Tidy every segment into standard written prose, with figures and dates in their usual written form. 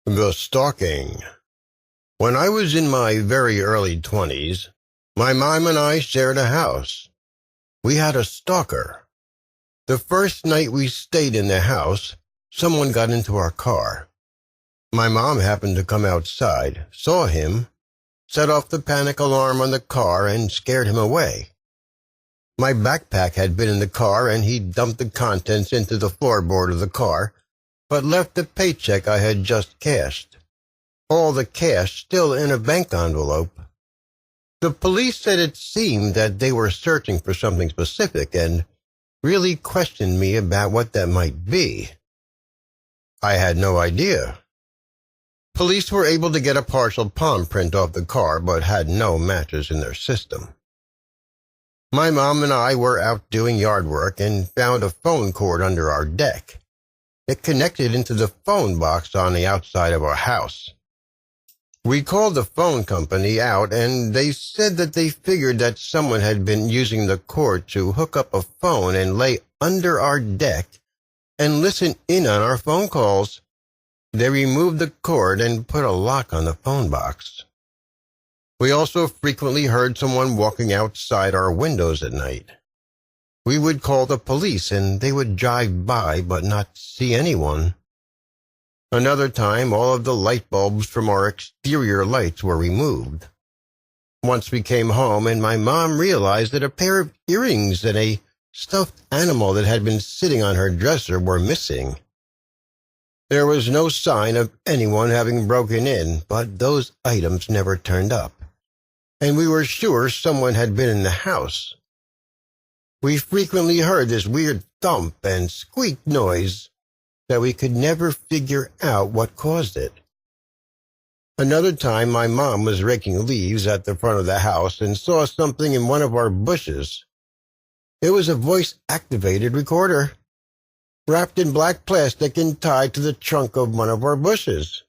The Stalking. When I was in my very early 20s, my mom and I shared a house. We had a stalker. The first night we stayed in the house, someone got into our car. My mom happened to come outside, saw him, set off the panic alarm on the car, and scared him away. My backpack had been in the car, and he dumped the contents into the floorboard of the car, but left the paycheck I had just cashed. All the cash still in a bank envelope. The police said it seemed that they were searching for something specific and really questioned me about what that might be. I had no idea. Police were able to get a partial palm print off the car, but had no matches in their system. My mom and I were out doing yard work and found a phone cord under our deck. It connected into the phone box on the outside of our house. We called the phone company out, and they said that they figured that someone had been using the cord to hook up a phone and lay under our deck and listen in on our phone calls. They removed the cord and put a lock on the phone box. We also frequently heard someone walking outside our windows at night. We would call the police, and they would drive by but not see anyone. Another time, all of the light bulbs from our exterior lights were removed. Once we came home, and my mom realized that a pair of earrings and a stuffed animal that had been sitting on her dresser were missing. There was no sign of anyone having broken in, but those items never turned up, and we were sure someone had been in the house. We frequently heard this weird thump and squeak noise that we could never figure out what caused it. Another time, my mom was raking leaves at the front of the house and saw something in one of our bushes. It was a voice-activated recorder, wrapped in black plastic and tied to the trunk of one of our bushes.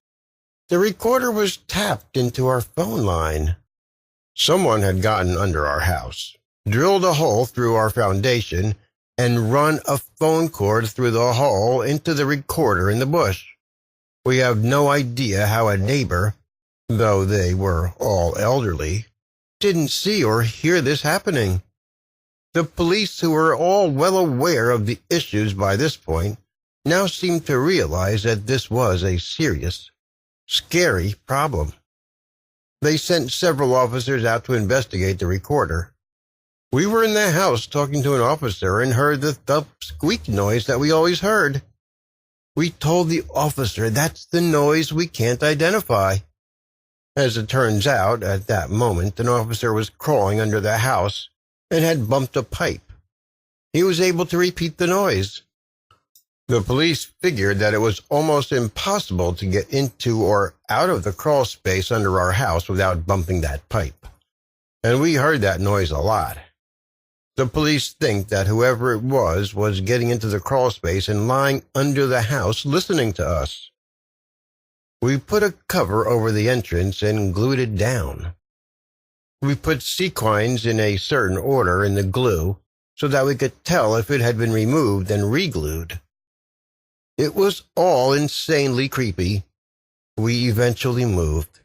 The recorder was tapped into our phone line. Someone had gotten under our house, drilled a hole through our foundation, and run a phone cord through the hole into the recorder in the bush. We have no idea how a neighbor, though they were all elderly, didn't see or hear this happening. The police, who were all well aware of the issues by this point, now seemed to realize that this was a serious, scary problem. They sent several officers out to investigate the recorder. We were in the house talking to an officer and heard the thump squeak noise that we always heard. We told the officer that's the noise we can't identify. As it turns out, at that moment, an officer was crawling under the house and had bumped a pipe. He was able to repeat the noise. The police figured that it was almost impossible to get into or out of the crawl space under our house without bumping that pipe. And we heard that noise a lot. The police think that whoever it was getting into the crawl space and lying under the house listening to us. We put a cover over the entrance and glued it down. We put sequins in a certain order in the glue so that we could tell if it had been removed and re-glued. It was all insanely creepy. We eventually moved.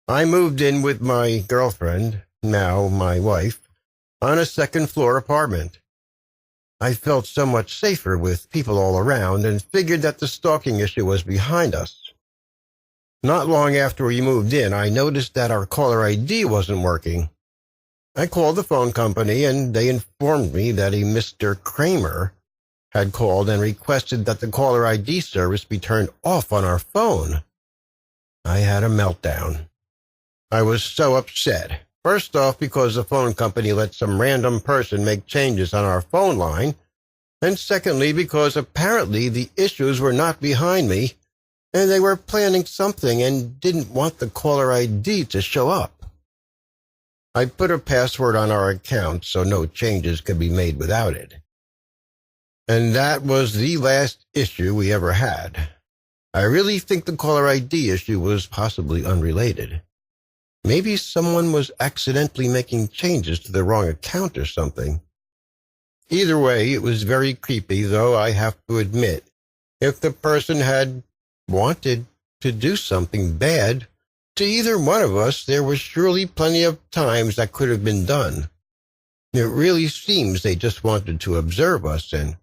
I moved in with my girlfriend, now my wife, on a second-floor apartment. I felt so much safer with people all around and figured that the stalking issue was behind us. Not long after we moved in, I noticed that our caller ID wasn't working. I called the phone company, and they informed me that a Mr. Kramer had called and requested that the caller ID service be turned off on our phone. I had a meltdown. I was so upset. First off, because the phone company let some random person make changes on our phone line, and secondly, because apparently the issues were not behind me, and they were planning something and didn't want the caller ID to show up. I put a password on our account so no changes could be made without it. And that was the last issue we ever had. I really think the caller ID issue was possibly unrelated. Maybe someone was accidentally making changes to the wrong account or something. Either way, it was very creepy, though I have to admit, if the person had wanted to do something bad to either one of us, there were surely plenty of times that could have been done. It really seems they just wanted to observe us and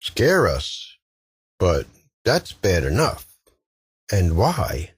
scare us. But that's bad enough. And why?